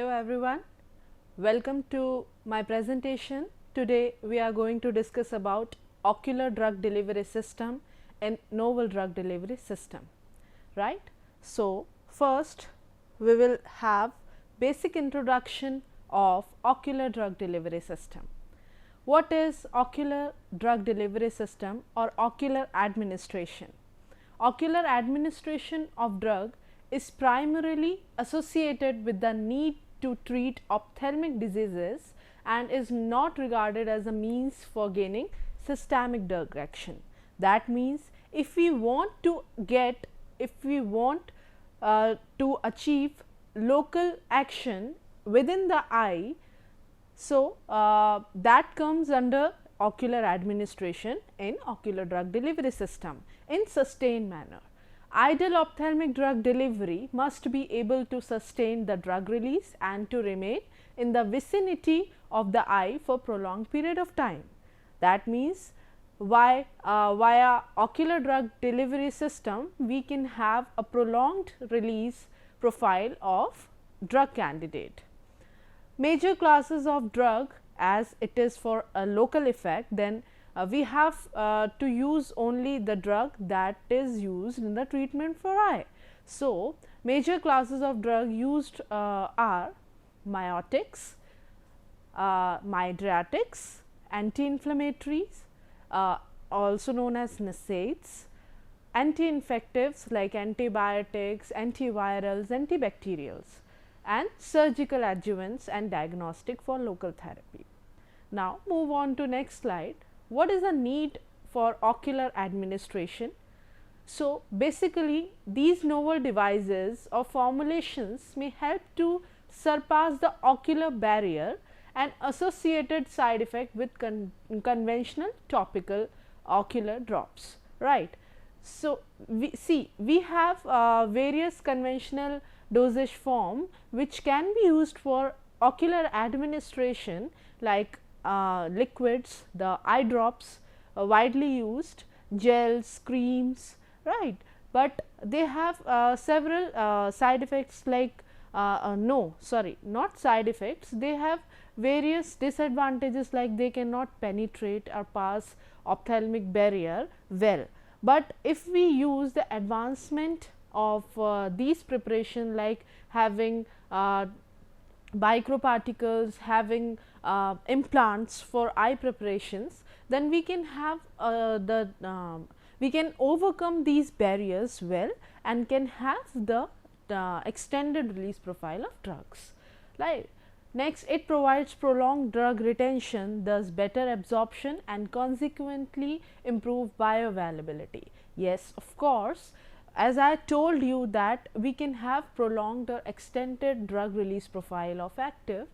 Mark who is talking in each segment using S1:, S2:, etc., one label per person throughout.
S1: Hello everyone, welcome to my presentation. Today we are going to discuss about ocular drug delivery system and novel drug delivery system, right. So, first we will have basic introduction of ocular drug delivery system. What is ocular drug delivery system or ocular administration? Ocular administration of drug is primarily associated with the need to treat ophthalmic diseases and is not regarded as a means for gaining systemic drug action. That means, if we want to achieve local action within the eye, so that comes under ocular administration in ocular drug delivery system in sustained manner. Ideal ophthalmic drug delivery must be able to sustain the drug release and to remain in the vicinity of the eye for prolonged period of time. That means, via ocular drug delivery system, we can have a prolonged release profile of drug candidate. Major classes of drug, as it is for a local effect, then we have to use only the drug that is used in the treatment for eye. So, major classes of drug used are miotics, mydriatics, anti-inflammatories, also known as NSAIDs, anti-infectives like antibiotics, antivirals, antibacterials, and surgical adjuvants and diagnostic for local therapy. Now, move on to next slide. What is the need for ocular administration? So, basically these novel devices or formulations may help to surpass the ocular barrier and associated side effect with conventional topical ocular drops, right. So, we have various conventional dosage form which can be used for ocular administration, like liquids, the eye drops, widely used, gels, creams, right. But they have several side effects, like not side effects, they have various disadvantages, like they cannot penetrate or pass ophthalmic barrier well. But if we use the advancement of these preparation, like having microparticles, having implants for eye preparations, then we can have we can overcome these barriers well and can have the extended release profile of drugs, right. Next, it provides prolonged drug retention, thus better absorption and consequently improved bioavailability. Yes, of course, as I told you that we can have prolonged or extended drug release profile of active.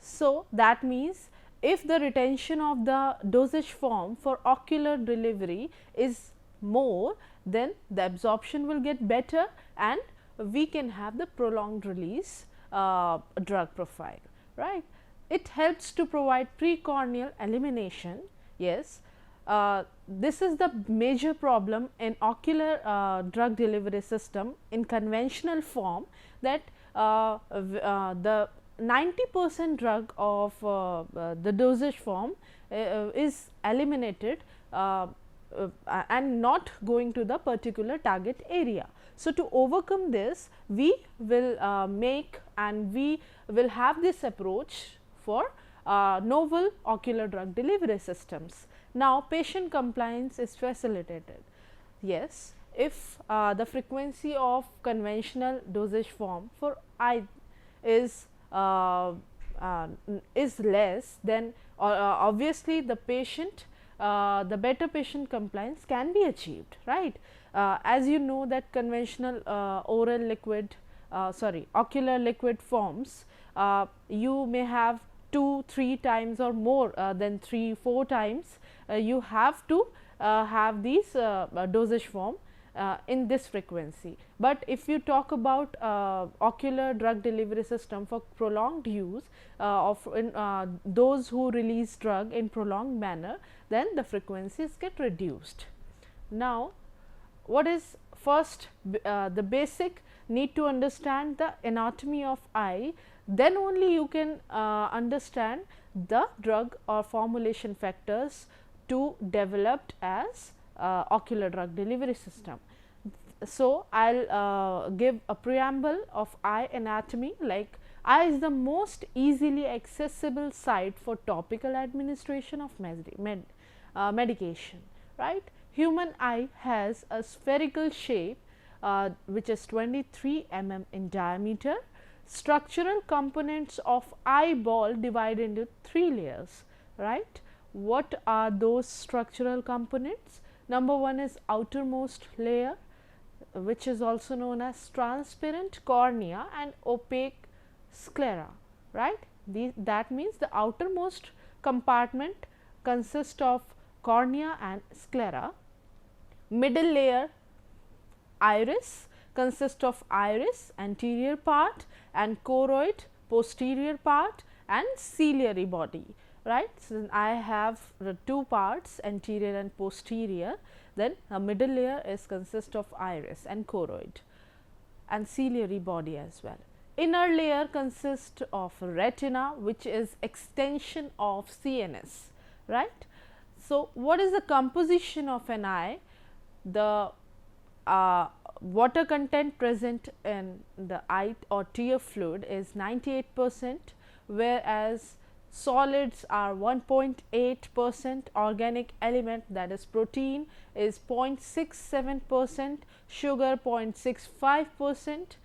S1: So, that means, if the retention of the dosage form for ocular delivery is more, then the absorption will get better and we can have the prolonged release drug profile, right. It helps to provide precorneal elimination. Yes, this is the major problem in ocular drug delivery system in conventional form, that the 90% drug of the dosage form is eliminated and not going to the particular target area. So, to overcome this, we will make and we will have this approach for novel ocular drug delivery systems. Now, patient compliance is facilitated. Yes, if the frequency of conventional dosage form for eye is less, then obviously the patient the better patient compliance can be achieved, right. As you know that conventional oral liquid ocular liquid forms, you may have 2-3 times or more than 3-4 times you have to have these dosage form in this frequency. But if you talk about ocular drug delivery system for prolonged use of those who release drug in prolonged manner, then the frequencies get reduced. Now, what is first the basic need to understand the anatomy of eye, then only you can understand the drug or formulation factors to developed as ocular drug delivery system. So, I will give a preamble of eye anatomy. Like, eye is the most easily accessible site for topical administration of medication, right. Human eye has a spherical shape which is 23 mm in diameter. Structural components of eyeball divided into 3 layers, right. What are those structural components? Number one is outermost layer, which is also known as transparent cornea and opaque sclera, right. That means the outermost compartment consists of cornea and sclera. Middle layer, iris, consists of iris anterior part and choroid posterior part and ciliary body, right. So, I have the two parts, anterior and posterior. Then a middle layer is consist of iris and choroid and ciliary body as well. Inner layer consists of retina, which is extension of CNS, right. So, what is the composition of an eye? The water content present in the eye or tear fluid is 98%, whereas solids are 1.8%, organic element, that is protein, is 0.67%, sugar 0.65%,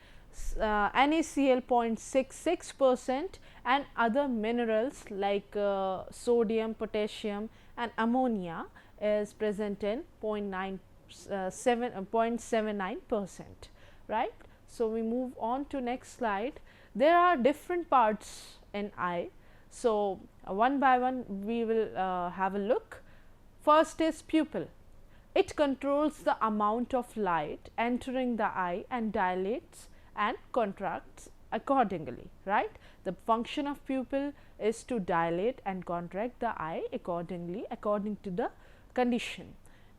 S1: NaCl 0.66%, and other minerals like sodium, potassium and ammonia is present in 0.79%, right. So, we move on to next slide. There are different parts in eye. So, one by one we will have a look. First is pupil. It controls the amount of light entering the eye and dilates and contracts accordingly, right. The function of pupil is to dilate and contract the eye accordingly according to the condition.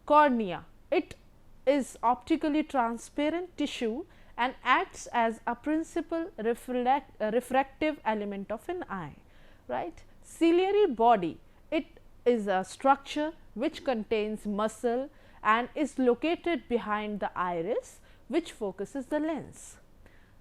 S1: Cornea. It is optically transparent tissue and acts as a principal refractive element of an eye, right. Ciliary body. It is a structure which contains muscle and is located behind the iris, which focuses the lens.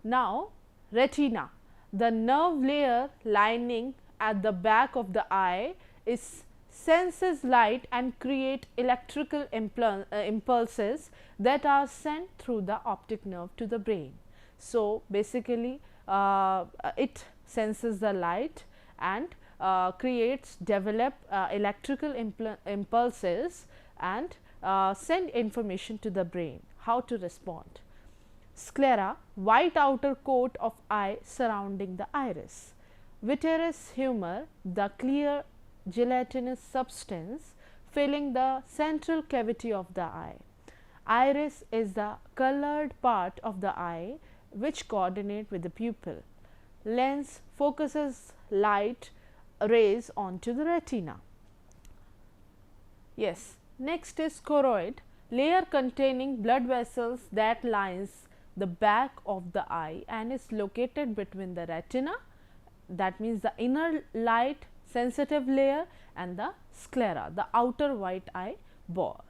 S1: Now, retina. The nerve layer lining at the back of the eye is senses light and create electrical impulses that are sent through the optic nerve to the brain. So, basically it senses the light and develop electrical impulses and send information to the brain how to respond. Sclera, white outer coat of eye surrounding the iris. Vitreous humor, the clear gelatinous substance filling the central cavity of the eye. Iris is the colored part of the eye which coordinate with the pupil. Lens focuses light rays onto the retina. Yes, next is choroid, layer containing blood vessels that lines the back of the eye and is located between the retina, that means the inner light sensitive layer, and the sclera, the outer white eye wall,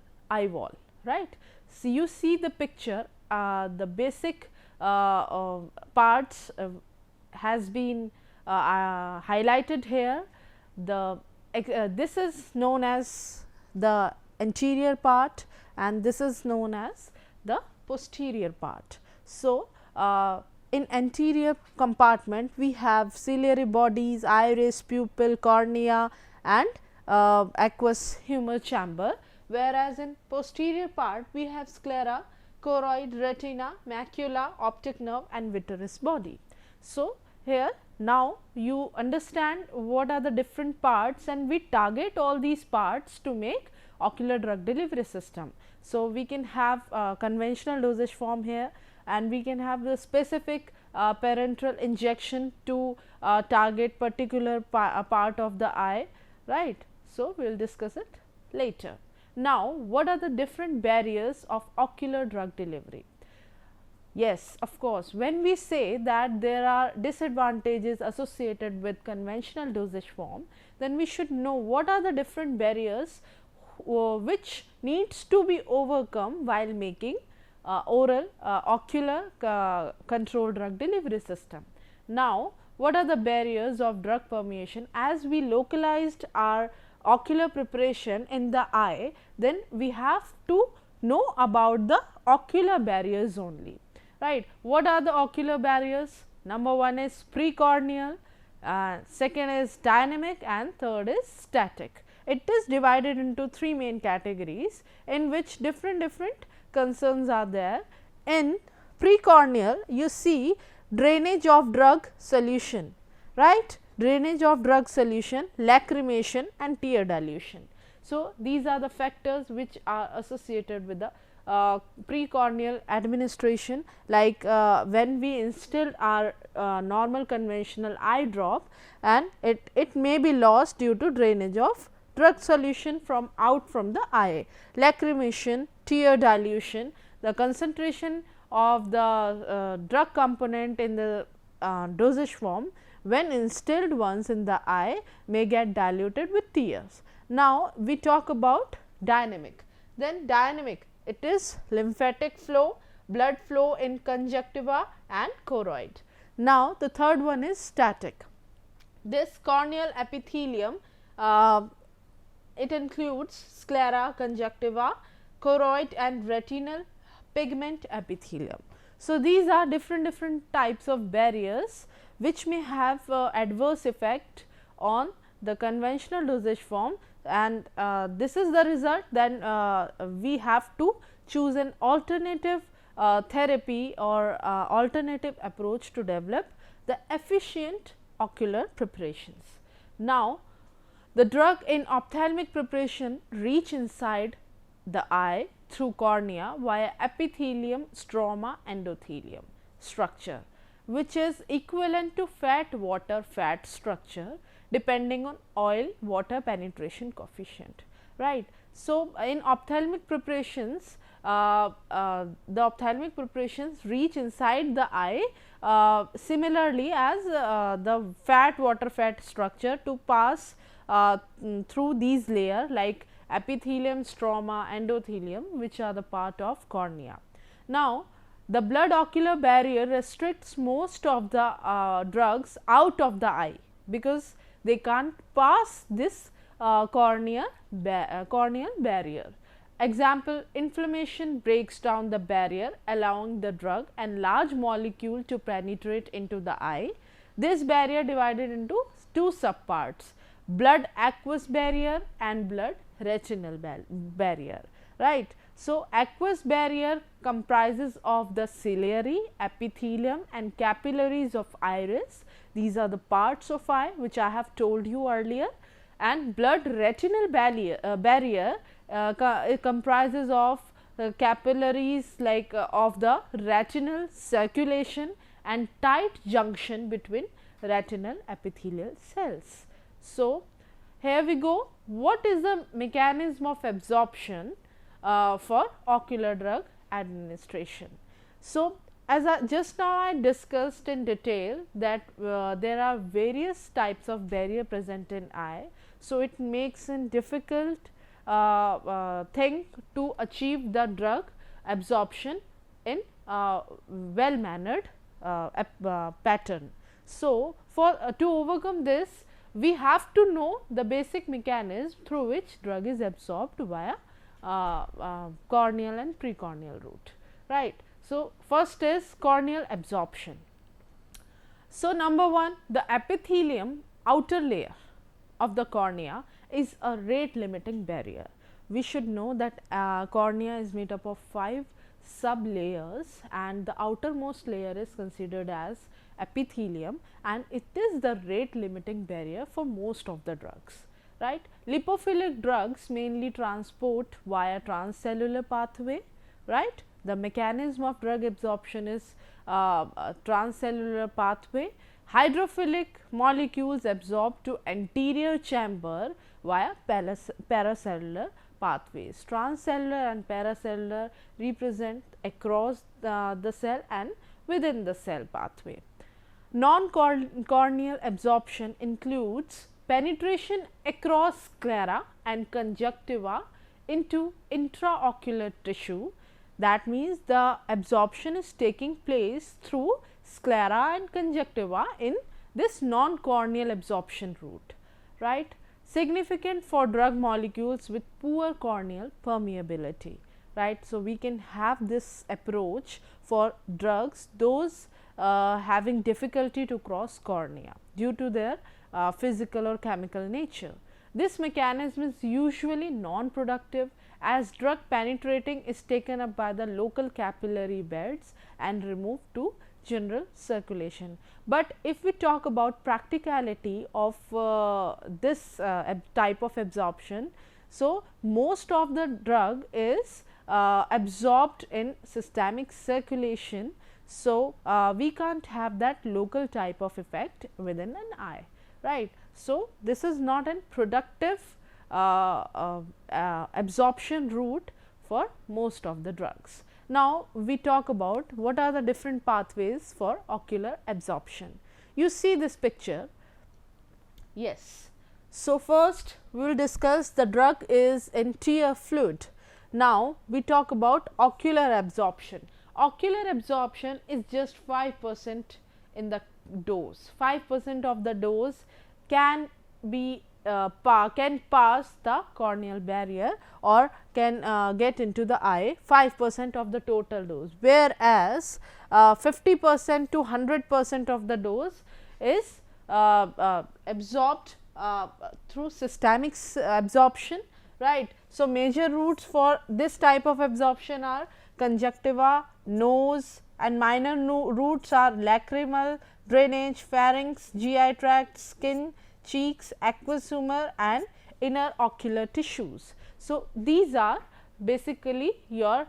S1: right. So, you see the picture, the basic parts has been highlighted here. This is known as the anterior part and this is known as the posterior part. So, in anterior compartment we have ciliary bodies, iris, pupil, cornea and aqueous humor chamber, whereas in posterior part we have sclera, choroid, retina, macula, optic nerve and vitreous body. So, here now you understand what are the different parts and we target all these parts to make ocular drug delivery system. So, we can have conventional dosage form here and we can have the specific parenteral injection to target particular part of the eye, right. So, we will discuss it later. Now, what are the different barriers of ocular drug delivery? Yes, of course. When we say that there are disadvantages associated with conventional dosage form, then we should know what are the different barriers which needs to be overcome while making oral ocular controlled drug delivery system. Now, what are the barriers of drug permeation? As we localized our ocular preparation in the eye, then we have to know about the ocular barriers only, right. What are the ocular barriers? Number one is precorneal, second is dynamic, and third is static. It is divided into three main categories in which different concerns are there. In precorneal, you see drainage of drug solution, right, drainage of drug solution, lacrimation and tear dilution. So, these are the factors which are associated with the precorneal administration, like when we instill our normal conventional eye drop, and it may be lost due to drainage of drug solution from out from the eye. Lacrimation, tear dilution, the concentration of the drug component in the dosage form when instilled once in the eye may get diluted with tears. Now, we talk about dynamic. Then dynamic, it is lymphatic flow, blood flow in conjunctiva and choroid. Now, the third one is static. This corneal epithelium, it includes sclera, conjunctiva, choroid and retinal pigment epithelium. So, these are different types of barriers which may have adverse effect on the conventional dosage form, and this is the result. Then we have to choose an alternative therapy or alternative approach to develop the efficient ocular preparations. Now, the drug in ophthalmic preparation reach inside the eye through cornea via epithelium, stroma, endothelium structure, which is equivalent to fat water fat structure depending on oil water penetration coefficient, right. So, in ophthalmic preparations, the ophthalmic preparations reach inside the eye similarly as the fat water fat structure to pass through these layer like epithelium, stroma, endothelium, which are the part of cornea. Now, the blood ocular barrier restricts most of the drugs out of the eye, because they can't pass this corneal barrier. Example, inflammation breaks down the barrier allowing the drug and large molecule to penetrate into the eye. This barrier divided into two subparts, blood aqueous barrier and blood retinal barrier, right. So, aqueous barrier comprises of the ciliary, epithelium and capillaries of iris. These are the parts of eye which I have told you earlier, and blood retinal barrier it comprises of capillaries like of the retinal circulation and tight junction between retinal epithelial cells. So, here we go. What is the mechanism of absorption for ocular drug administration? So, as just now I discussed in detail that there are various types of barrier present in eye. So, it makes it difficult thing to achieve the drug absorption in well mannered pattern. So, for to overcome this, we have to know the basic mechanism through which drug is absorbed via corneal and precorneal route, right. So, first is corneal absorption. So, number one, the epithelium outer layer of the cornea is a rate limiting barrier. We should know that cornea is made up of 5 sub layers, and the outermost layer is considered as epithelium, and it is the rate limiting barrier for most of the drugs, right. Lipophilic drugs mainly transport via transcellular pathway, right. The mechanism of drug absorption is transcellular pathway. Hydrophilic molecules absorb to anterior chamber via paracellular pathways. Transcellular and paracellular represent across the cell and within the cell pathway. Non-corneal absorption includes penetration across sclera and conjunctiva into intraocular tissue. That means the absorption is taking place through sclera and conjunctiva in this non-corneal absorption route, right. Significant for drug molecules with poor corneal permeability, right. So, we can have this approach for drugs those having difficulty to cross cornea due to their physical or chemical nature. This mechanism is usually non-productive as drug penetrating is taken up by the local capillary beds and removed to general circulation. But if we talk about practicality of this type of absorption, so most of the drug is absorbed in systemic circulation. So, we can't have that local type of effect within an eye, right. So, this is not an productive absorption route for most of the drugs. Now, we talk about what are the different pathways for ocular absorption. You see this picture, yes. So, first we will discuss the drug is in tear fluid. Now, we talk about ocular absorption. Ocular absorption is just 5% in the dose. 5% of the dose can be can pass the corneal barrier or can get into the eye, 5% of the total dose, whereas 50% to 100% of the dose is absorbed through systemic absorption, right. So, major routes for this type of absorption are conjunctiva, nose, and minor routes are lacrimal, drainage, pharynx, GI tract, skin, cheeks, aqueous humor and inner ocular tissues. So, these are basically your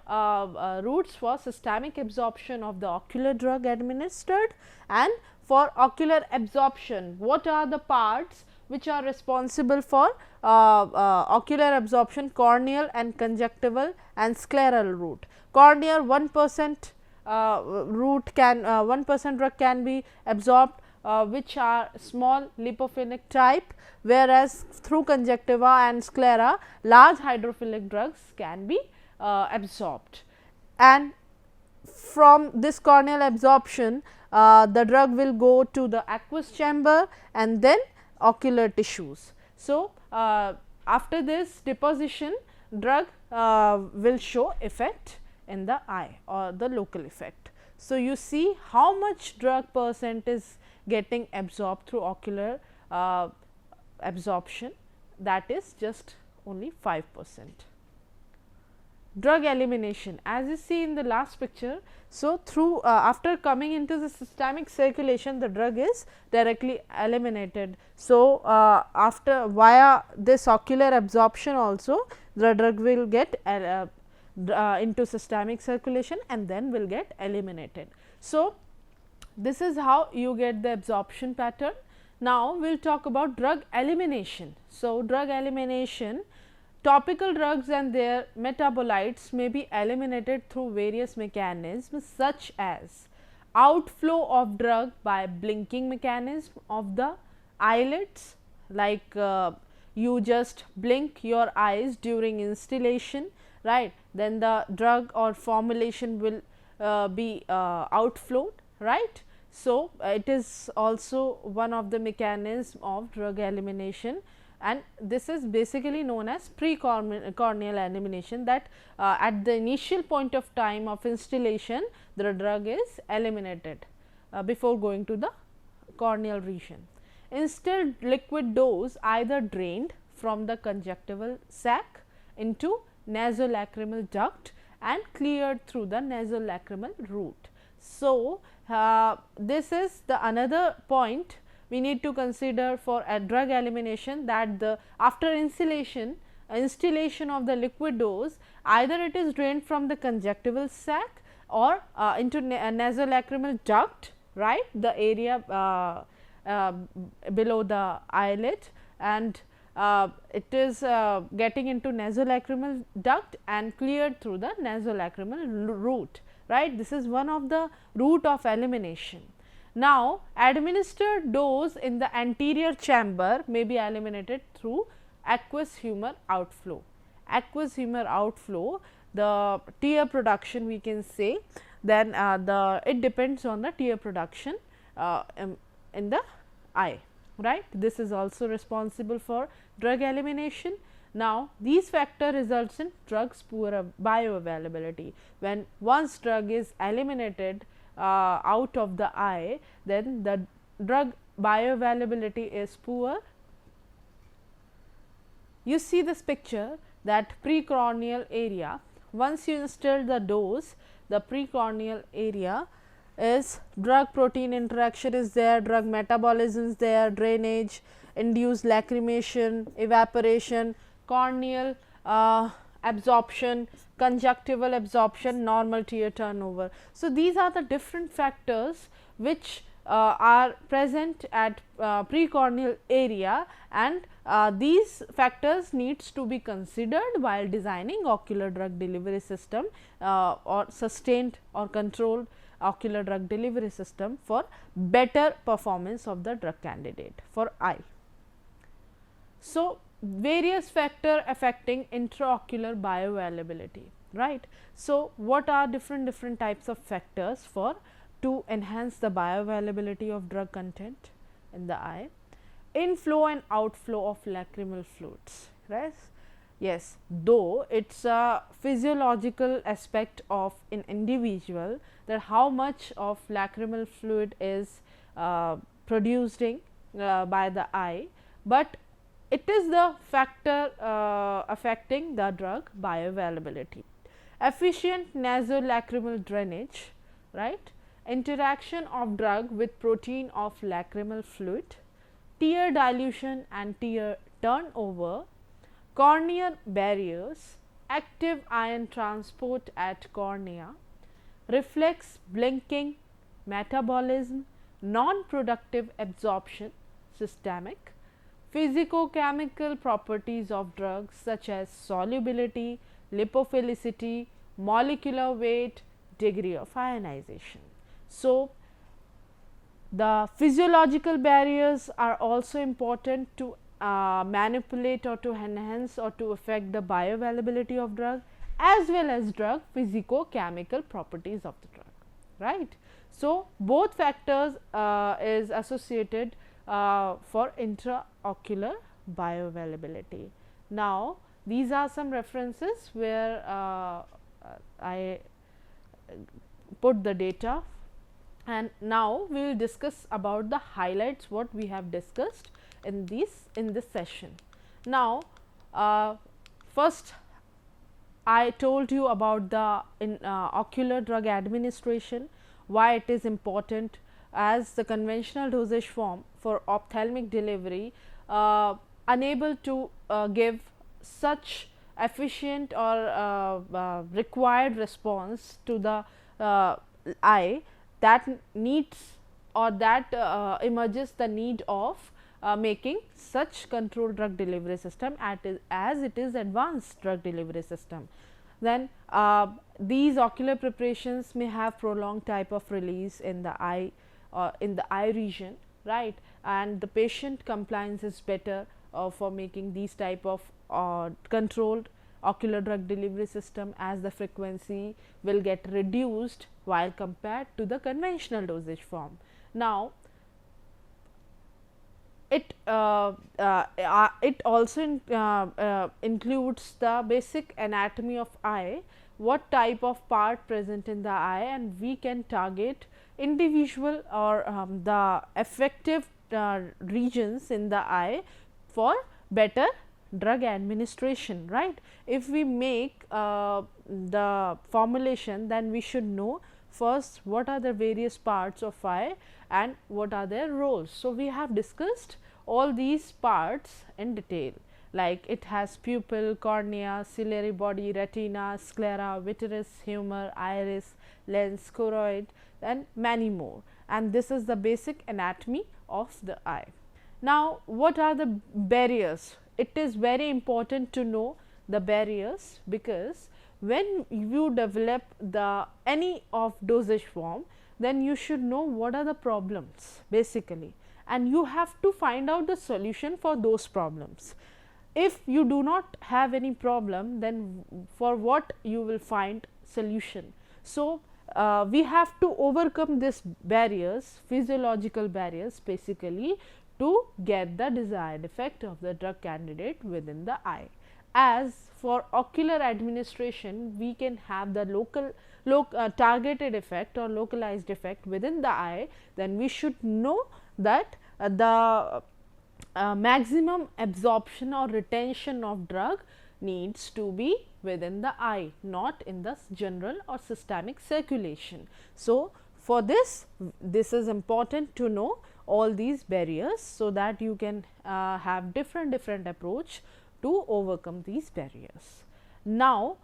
S1: routes for systemic absorption of the ocular drug administered. And for ocular absorption, what are the parts which are responsible for ocular absorption? Corneal and conjunctival and scleral route. Corneal 1% route can 1% drug can be absorbed, which are small lipophilic type, whereas through conjunctiva and sclera large hydrophilic drugs can be absorbed. And from this corneal absorption, the drug will go to the aqueous chamber and then ocular tissues. So, after this deposition, drug will show effect in the eye or the local effect. So, you see how much drug percent is getting absorbed through ocular absorption, that is just only 5%. Drug elimination, as you see in the last picture. So, through after coming into the systemic circulation, the drug is directly eliminated. So, after via this ocular absorption also the drug will get into systemic circulation and then will get eliminated. So, this is how you get the absorption pattern. Now, we will talk about drug elimination. So, drug elimination, topical drugs and their metabolites may be eliminated through various mechanisms such as outflow of drug by blinking mechanism of the eyelids, like you just blink your eyes during instillation, right. Then the drug or formulation will be outflowed, right. So, it is also one of the mechanism of drug elimination, and this is basically known as pre-corneal elimination, that at the initial point of time of instillation the drug is eliminated before going to the corneal region. Instilled liquid dose either drained from the conjunctival sac into nasolacrimal duct and cleared through the nasolacrimal route. So, this is the another point we need to consider for a drug elimination, that the after instillation of the liquid dose, either it is drained from the conjunctival sac or into nasolacrimal duct, right, the area below the eyelid, and it is getting into nasolacrimal duct and cleared through the nasolacrimal route, right. This is one of the route of elimination. Now, administered dose in the anterior chamber may be eliminated through aqueous humor outflow. Aqueous humor outflow, the tear production we can say, then it depends on the tear production in the eye, right. This is also responsible for drug elimination. Now, these factor results in drugs poor bioavailability. When once drug is eliminated out of the eye, then the drug bioavailability is poor. You see this picture, that precorneal area, once you instill the dose, the precorneal area is drug protein interaction is there, drug metabolism is there, drainage, induced lacrimation, evaporation, corneal absorption, conjunctival absorption, normal tear turnover. So, these are the different factors which are present at precorneal area, and these factors needs to be considered while designing ocular drug delivery system or sustained or controlled ocular drug delivery system for better performance of the drug candidate for eye. So, various factor affecting intraocular bioavailability, right. So, what are different types of factors for to enhance the bioavailability of drug content in the eye? Inflow and outflow of lacrimal fluids, right. Yes, though it is a physiological aspect of an individual, that how much of lacrimal fluid is producing by the eye, but it is the factor affecting the drug bioavailability. Efficient nasolacrimal drainage, right, interaction of drug with protein of lacrimal fluid, tear dilution and tear turnover, corneal barriers, active ion transport at cornea, reflex blinking, metabolism, non-productive absorption, systemic, physicochemical properties of drugs such as solubility, lipophilicity, molecular weight, degree of ionization. So, the physiological barriers are also important to manipulate or to enhance or to affect the bioavailability of drug, as well as drug physicochemical properties of the drug, right. So, both factors is associated for intraocular bioavailability. Now, these are some references where I put the data, and now we will discuss about the highlights what we have discussed in this session. Now, first I told you about the ocular drug administration, why it is important, as the conventional dosage form for ophthalmic delivery unable to give such efficient or required response to the eye, that needs or that emerges the need of making such controlled drug delivery system as it is advanced drug delivery system. Then these ocular preparations may have prolonged type of release in the eye region, right, and the patient compliance is better for making these type of controlled ocular drug delivery system, as the frequency will get reduced while compared to the conventional dosage form. Now, it also includes the basic anatomy of eye, what type of part present in the eye, and we can target individual or the effective regions in the eye for better drug administration, right. If we make the formulation, then we should know first what are the various parts of eye and what are their roles. So, we have discussed all these parts in detail, like it has pupil, cornea, ciliary body, retina, sclera, vitreous, humor, iris, lens, choroid, and many more, and this is the basic anatomy of the eye. Now, what are the barriers it is very important to know the barriers, because when you develop the any of dosage form, then you should know what are the problems basically, and you have to find out the solution for those problems. If you do not have any problem, then for what you will find solution. So, we have to overcome these barriers, physiological barriers basically, to get the desired effect of the drug candidate within the eye. As for ocular administration, we can have the targeted effect or localized effect within the eye, then we should know that the maximum absorption or retention of drug needs to be within the eye, not in the general or systemic circulation. So, for this is important to know all these barriers, so that you can have different approach to overcome these barriers. Now,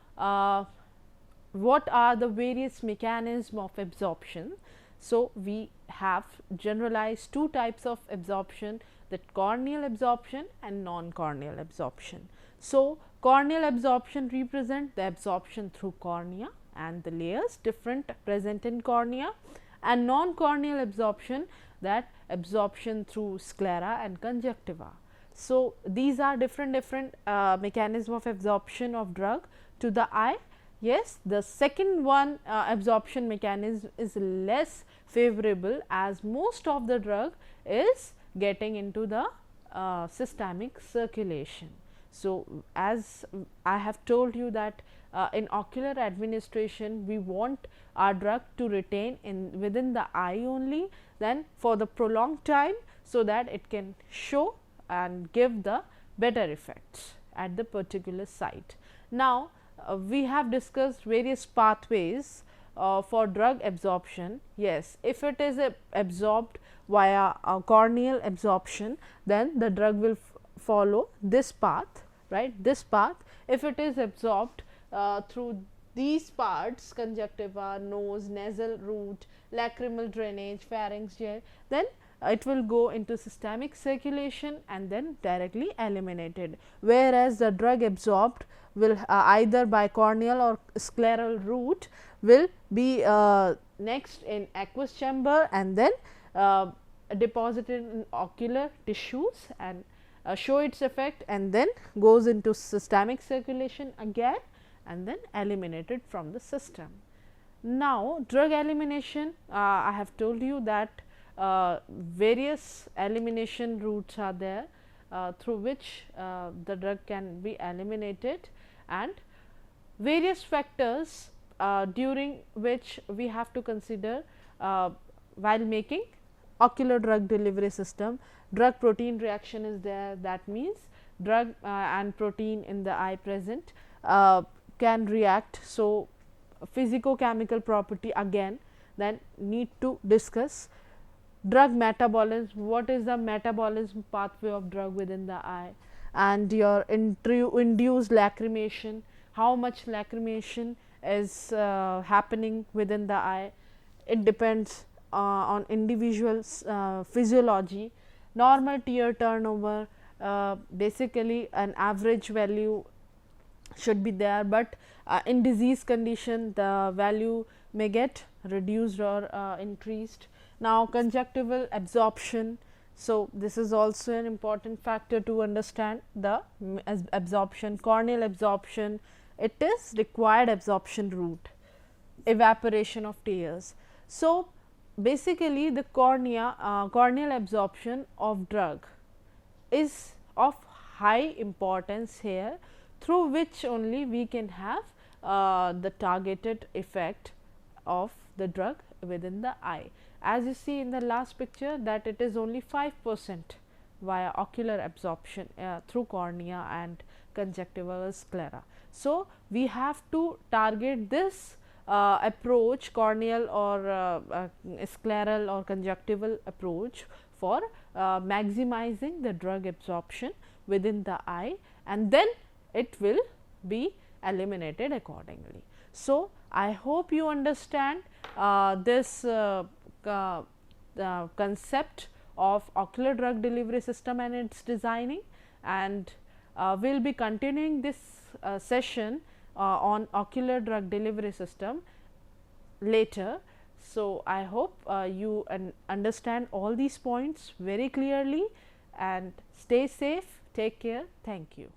S1: what are the various mechanisms of absorption? So, we have generalized two types of absorption, that corneal absorption and non-corneal absorption. So, corneal absorption represent the absorption through cornea and the layers different present in cornea, and non-corneal absorption, that absorption through sclera and conjunctiva. So, these are different mechanism of absorption of drug to the eye. Yes, the second one absorption mechanism is less favorable, as most of the drug is getting into the systemic circulation. So, as I have told you that in ocular administration, we want our drug to retain within the eye only, then for the prolonged time, so that it can show and give the better effects at the particular site. Now, we have discussed various pathways for drug absorption. Yes, if it is absorbed via corneal absorption, then the drug will follow this path, right, this path. If it is absorbed through these parts, conjunctiva, nose, nasal root, lacrimal drainage, pharynx, then it will go into systemic circulation and then directly eliminated, whereas the drug absorbed will either by corneal or scleral route will be next in aqueous chamber and then deposited in ocular tissues and show its effect, and then goes into systemic circulation again and then eliminated from the system. Now, drug elimination, I have told you that various elimination routes are there through which the drug can be eliminated, and various factors during which we have to consider while making ocular drug delivery system. Drug protein reaction is there, that means drug and protein in the eye present can react. So, physicochemical property again then need to discuss. Drug metabolism, what is the metabolism pathway of drug within the eye, and your induced lacrimation, how much lacrimation is happening within the eye. It depends on individual physiology. Normal tear turnover, basically an average value should be there, but in disease condition the value may get reduced or increased. Now, conjunctival absorption. So, this is also an important factor to understand the absorption. Corneal absorption, it is required absorption route, evaporation of tears. So, basically the corneal absorption of drug is of high importance here, through which only we can have the targeted effect of the drug within the eye. As you see in the last picture, that it is only 5% via ocular absorption through cornea and conjunctival sclera. So, we have to target this approach, corneal or scleral or conjunctival approach, for maximizing the drug absorption within the eye, and then it will be eliminated accordingly. So, I hope you understand this concept of ocular drug delivery system and its designing, and we will be continuing this session on ocular drug delivery system later. So, I hope you understand all these points very clearly, and stay safe, take care, thank you.